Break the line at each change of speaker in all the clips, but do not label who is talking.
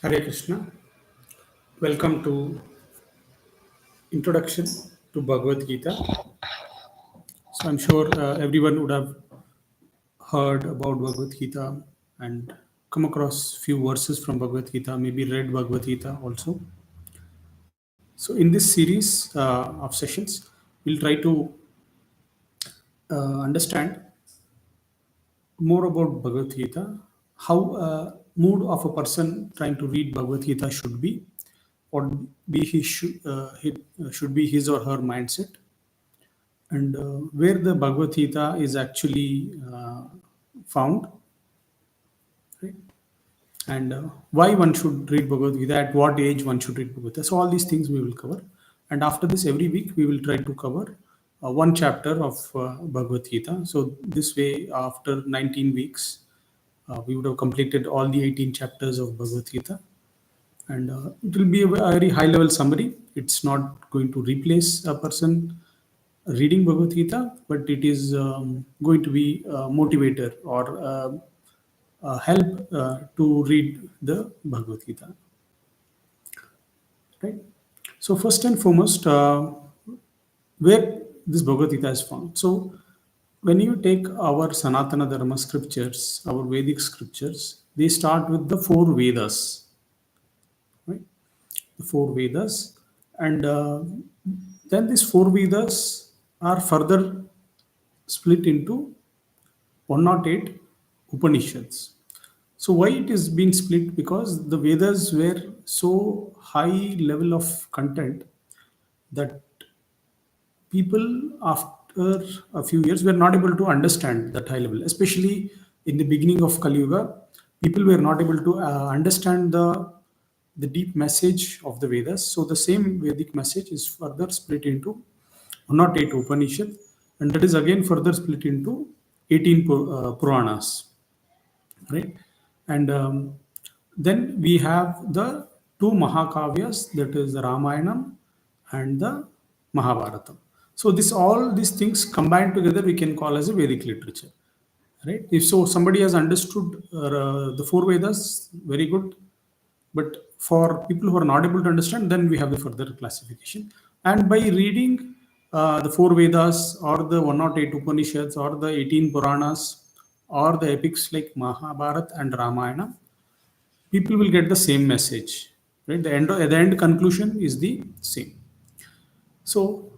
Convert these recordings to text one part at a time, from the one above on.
Hare Krishna. Welcome to introduction to Bhagavad Gita. So I'm sure everyone would have heard about Bhagavad Gita and come across few verses from Bhagavad Gita, maybe read Bhagavad Gita also. So in this series of sessions, we'll try to understand more about Bhagavad Gita, how mood of a person trying to read Bhagavad Gita should be, what be should be his or her mindset, and where the Bhagavad Gita is actually found, right? And why one should read Bhagavad Gita, at what age one should read Bhagavad Gita. So all these things we will cover. And after this, every week we will try to cover one chapter of Bhagavad Gita. So this way, after 19 weeks, we would have completed all the 18 chapters of Bhagavad Gita. And it will be a very high level summary. It's not going to replace a person reading Bhagavad Gita, but it is going to be a motivator or help to read the Bhagavad Gita. Right. So first and foremost, where this Bhagavad Gita is found. So when you take our Sanatana Dharma scriptures, our Vedic scriptures, they start with the four Vedas, right? The four Vedas, and then these four Vedas are further split into 108 Upanishads. So why it is being split? Because the Vedas were so high level of content that people after a few years were not able to understand that high level, especially in the beginning of Kali Yuga. People were not able to understand the deep message of the Vedas. So the same Vedic message is further split into 108 Upanishad, and that is again further split into 18 Puranas, right? And then we have the two Mahakavyas, that is the Ramayanam and the Mahabharata. So this all these things combined together we can call as a Vedic literature, right? If so, somebody has understood the four Vedas, very good. But for people who are not able to understand, then we have the further classification. And by reading the four Vedas or the 108 Upanishads or the 18 Puranas or the epics like Mahabharata and Ramayana, people will get the same message. Right? The end conclusion is the same. So,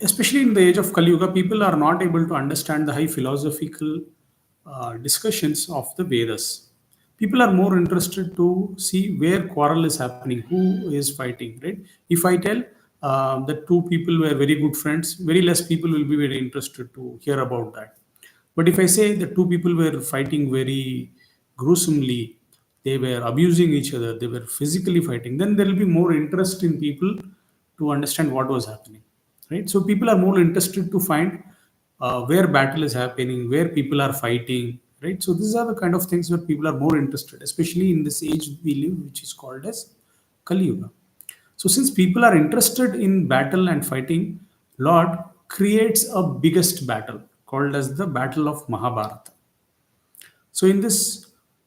especially in the age of Kali Yuga, people are not able to understand the high philosophical discussions of the Vedas. People are more interested to see where quarrel is happening, who is fighting, right? If I tell that two people were very good friends, very less people will be very interested to hear about that. But if I say that two people were fighting very gruesomely, they were abusing each other, they were physically fighting, then there will be more interest in people to understand what was happening, right? So people are more interested to find where battle is happening, where people are fighting, right? So these are the kind of things where people are more interested, especially in this age we live, which is called as Kali Yuga. So since people are interested in battle and fighting, Lord creates a biggest battle called as the Battle of Mahabharata. So in this,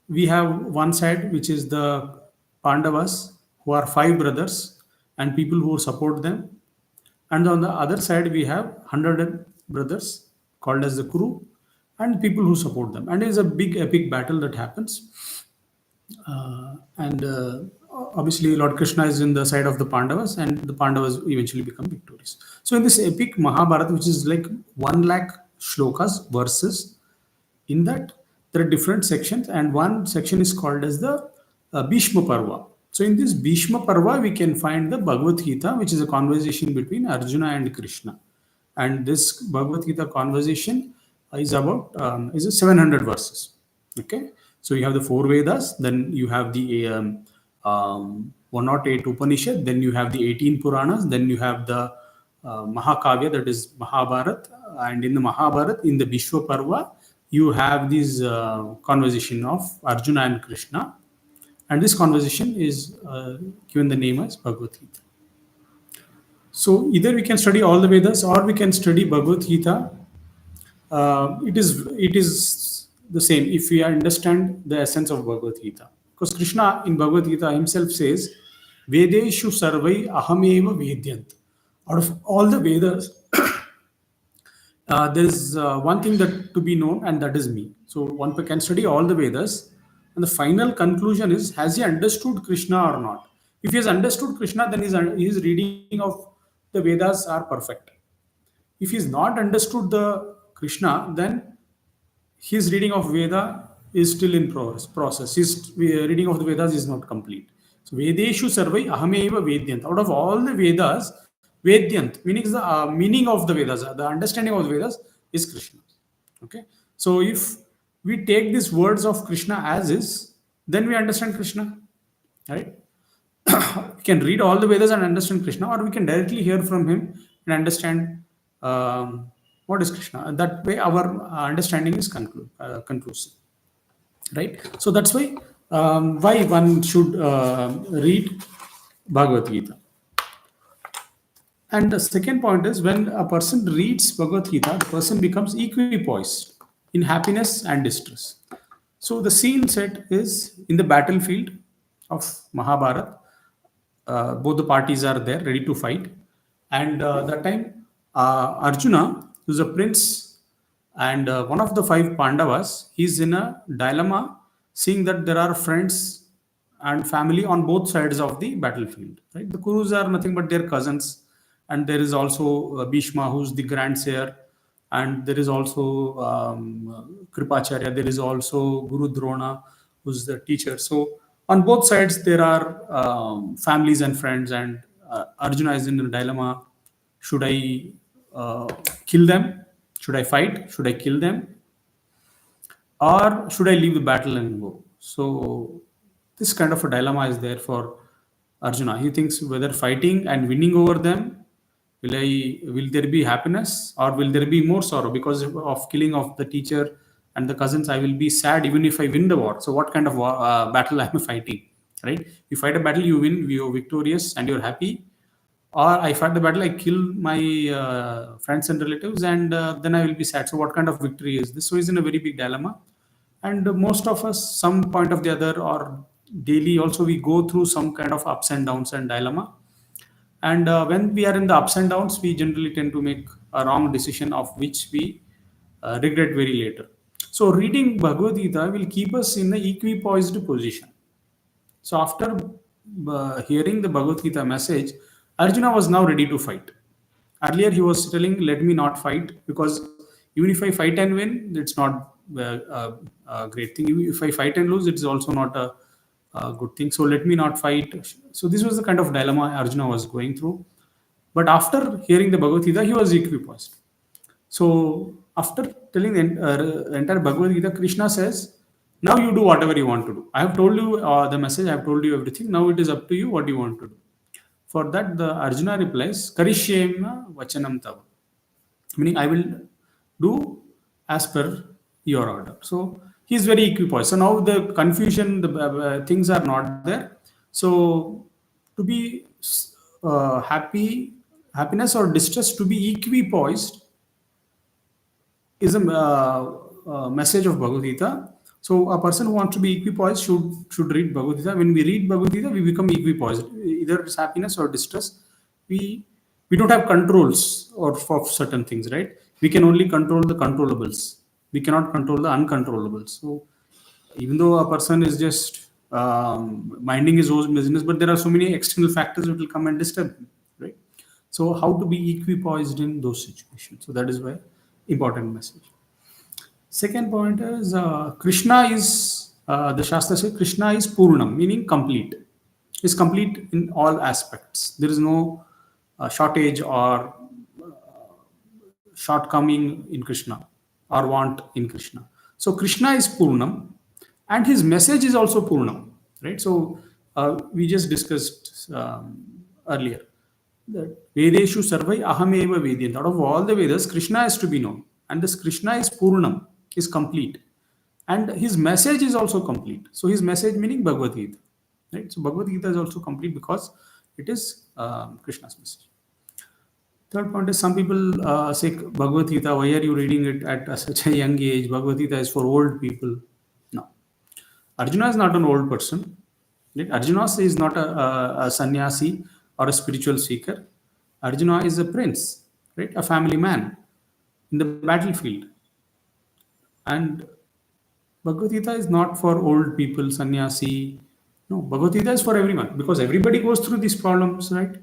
we have one side which is the Pandavas, who are five brothers, and people who support them. And on the other side, we have 100 brothers called as the Kuru, and people who support them. And it is a big epic battle that happens. And obviously, Lord Krishna is in the side of the Pandavas, and the Pandavas eventually become victorious. So in this epic Mahabharata, which is like 1 lakh shlokas, verses, in that there are different sections, and one section is called as the Bhishma Parva. So in this Bhishma Parva, we can find the Bhagavad Gita, which is a conversation between Arjuna and Krishna. And this Bhagavad Gita conversation is about is a 700 verses. Okay, so you have the four Vedas, then you have the 108 Upanishad, then you have the 18 Puranas, then you have the Mahakavya, that is Mahabharata, and in the Mahabharata, in the Bhishma Parva, you have this conversation of Arjuna and Krishna, and this conversation is given the name as Bhagavad Gita. So either we can study all the Vedas or we can study Bhagavad Gita. It is the same if we understand the essence of Bhagavad Gita, Because Krishna in Bhagavad Gita himself says, Vedeshu sarvai ahameva vedyant. Out of all the Vedas, there is one thing that to be known, and that is me. So one can study all the Vedas, and the final conclusion is: has he understood Krishna or not? If he has understood Krishna, then his reading of the Vedas are perfect. If he's not understood the Krishna, then his reading of Veda is still in process. His reading of the Vedas is not complete. So Vedeshu sarvai ahameva vedyant. Out of all the Vedas, Vedyant, meaning the meaning of the Vedas, the understanding of the Vedas is Krishna. Okay. So if we take these words of Krishna as is, then we understand Krishna. Right? We can read all the Vedas and understand Krishna, or we can directly hear from him and understand what is Krishna. And that way, our understanding is conclusive, right? So that's why one should read Bhagavad Gita. And the second point is when a person reads Bhagavad Gita, the person becomes equipoised in happiness and distress. So the scene set is in the battlefield of Mahabharata. Both the parties are there ready to fight, and that time Arjuna, who's a prince and one of the five Pandavas, he's in a dilemma, seeing that there are friends and family on both sides of the battlefield. Right, the Kurus are nothing but their cousins, and there is also Bhishma, who's the grandsire, and there is also Kripacharya, there is also Guru Drona, who's the teacher. So on both sides there are families and friends, and Arjuna is in a dilemma: should I kill them? Should I fight? Should I kill them? Or should I leave the battle and go? So this kind of a dilemma is there for Arjuna. He thinks whether fighting and winning over them, will there be happiness or will there be more sorrow because of killing of the teacher and the cousins? I will be sad even if I win the war. So what kind of battle I am fighting, right? You fight a battle, you win, you're victorious and you're happy. Or I fight the battle, I kill my friends and relatives, and then I will be sad. So what kind of victory is this? So he's in a very big dilemma. And most of us, some point of the other, or daily also, we go through some kind of ups and downs and dilemma. And when we are in the ups and downs, we generally tend to make a wrong decision of which we regret very later. So reading Bhagavad Gita will keep us in the equipoised position. So after hearing the Bhagavad Gita message, Arjuna was now ready to fight. Earlier he was telling, "Let me not fight, because even if I fight and win, it's not a great thing. If I fight and lose, it's also not a good thing. So let me not fight." So this was the kind of dilemma Arjuna was going through. But after hearing the Bhagavad Gita, he was equipoised. So after telling the entire Bhagavad Gita, Krishna says, "Now you do whatever you want to do. I have told you the message. I have told you everything. Now it is up to you what you want to do." For that, the Arjuna replies, "Karishyema vachanam tava," meaning I will do as per your order. So he is very equipoised. So now the confusion, the things are not there. So to be happiness or distress, to be equipoised is a message of Bhagavad Gita. So a person who wants to be equipoised should read Bhagavad Gita. When we read Bhagavad Gita, we become equipoised. Either it's happiness or distress. We don't have controls or for certain things, right? We can only control the controllables. We cannot control the uncontrollables. So even though a person is just minding his own business, but there are so many external factors that will come and disturb him, right? So how to be equipoised in those situations? So that is why important message. Second point is Krishna is the Shastra says Krishna is Purnam, meaning complete. Is complete in all aspects. There is no shortage or shortcoming in Krishna or want in Krishna. So Krishna is Purnam, and his message is also Purnam, right? So we just discussed earlier that Vedeshu Sarvai Ahameva Vedyant. Out of all the Vedas, Krishna is to be known, and this Krishna is Purnam, is complete, and his message is also complete. So his message meaning Bhagavad Gita, right? So Bhagavad Gita is also complete because it is Krishna's message. Third point is some people say Bhagavad Gita, why are you reading it at such a young age? Bhagavad Gita is for old people. No. Arjuna is not an old person. Right? Arjuna is not a sannyasi or a spiritual seeker. Arjuna is a prince, right? A family man in the battlefield. And Bhagavad Gita is not for old people, sannyasi. No, Bhagavad Gita is for everyone because everybody goes through these problems, right?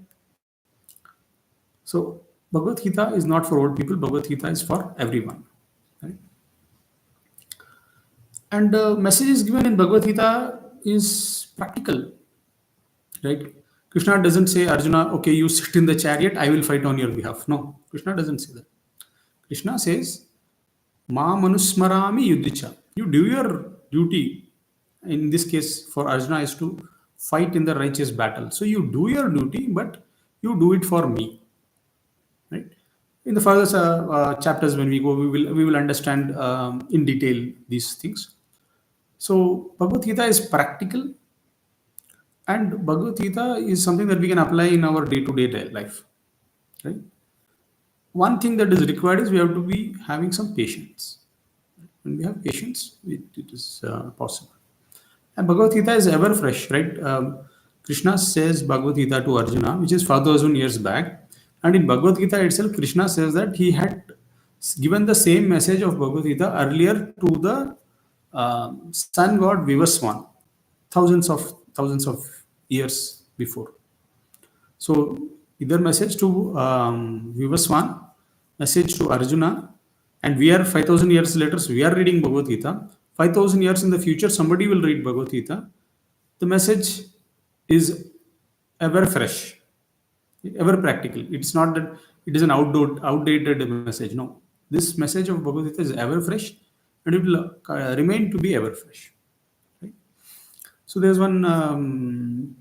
So Bhagavad Gita is not for old people. Bhagavad Gita is for everyone, right? And the messages given in Bhagavad Gita is practical, right? Krishna doesn't say, Arjuna, okay, you sit in the chariot, I will fight on your behalf. No, Krishna doesn't say that. Krishna says, Ma manusmarami yuddhicha. You do your duty. In this case, for Arjuna, is to fight in the righteous battle. So you do your duty, but you do it for me, right? In the further chapters, when we go, we will understand in detail these things. So Bhagavad Gita is practical, and Bhagavad Gita is something that we can apply in our day-to-day life, right? One thing that is required is we have to be having some patience. When we have patience, it is possible. And Bhagavad Gita is ever fresh, right? Krishna says Bhagavad Gita to Arjuna, which is 4,000 years back. And in Bhagavad Gita itself, Krishna says that he had given the same message of Bhagavad Gita earlier to the sun god Vivaswan, thousands of years before. So either message to Vivaswan, message to Arjuna, and we are 5,000 years later, so we are reading Bhagavad Gita. 5,000 years in the future, somebody will read Bhagavad Gita. The message is ever fresh, ever practical. It's not that it is an outdated message. No, this message of Bhagavad Gita is ever fresh, and it will remain to be ever fresh. Right? So there's one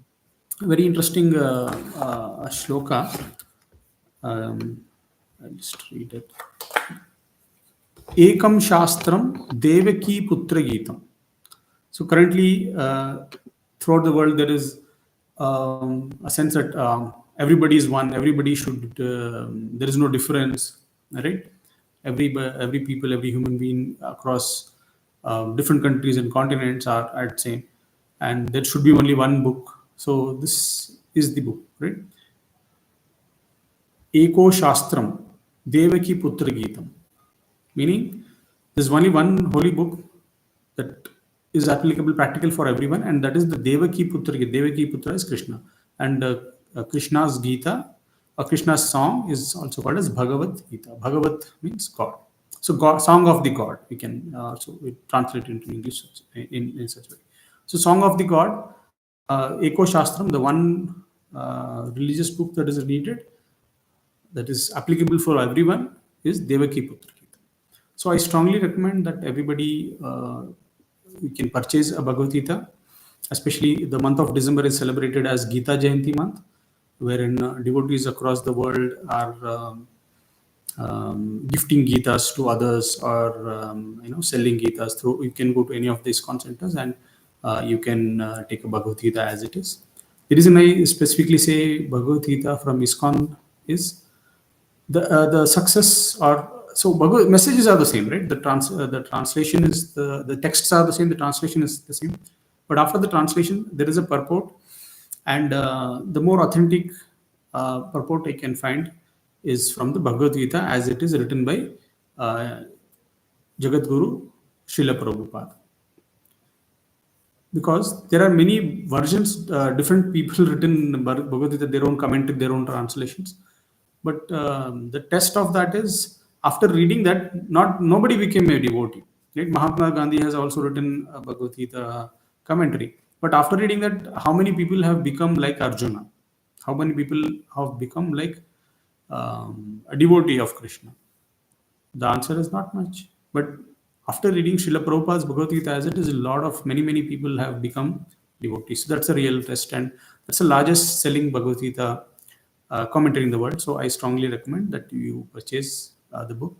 very interesting shloka. I'll just read it. Ekam Shastram Devaki Putra Geetam. So currently, throughout the world, there is a sense that everybody is one. Everybody should. There is no difference, right? Every people, every human being across different countries and continents are the same, and there should be only one book. So this is the book, right? Eko Shastram Devaki Putra Geetam, meaning there's only one holy book that is applicable, practical for everyone, and that is the Devaki Putra Gita. Devaki Putra is Krishna, and Krishna's Gita or Krishna's song is also called as Bhagavat Gita. Bhagavat means God. So God, song of the God, we can also translate it into English in such a way. So song of the God, Eko Shastram, the one religious book that is needed, that is applicable for everyone, is Devaki Putra Gita. So I strongly recommend that everybody you can purchase a Bhagavad Gita. Especially the month of December is celebrated as Gita Jayanti month, wherein devotees across the world are gifting Gitas to others, or selling Gitas through. You can go to any of these ISKCON centers and you can take a Bhagavad Gita as it is. The reason I specifically say Bhagavad Gita from ISKCON is the success, or so Bhagavad messages are the same, right? The translation is the texts are the same, the translation is the same, but after the translation there is a purport, and the more authentic purport I can find is from the Bhagavad Gita as it is written by Jagat Guru Srila Prabhupada. Because there are many versions, different people written Bhagavad Gita, their own commentary, their own translations. But the test of that is after reading that, nobody became a devotee. Right? Mahatma Gandhi has also written a Bhagavad Gita commentary. But after reading that, how many people have become like Arjuna? How many people have become like a devotee of Krishna? The answer is not much. But after reading Srila Prabhupada's Bhagavad Gita as it is, a lot of many people have become devotees. So that's a real test, and that's the largest selling Bhagavad Gita commentary in the world. So I strongly recommend that you purchase the book.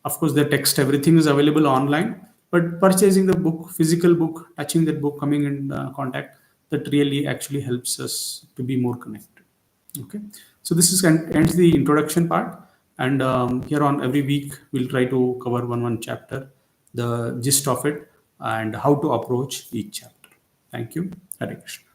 Of course, the text, everything is available online, but purchasing the book, physical book, touching that book, coming in contact, that really actually helps us to be more connected. Okay, so this is ends the introduction part, and here on every week we'll try to cover one chapter, the gist of it, and how to approach each chapter. Thank you. Hare Krishna.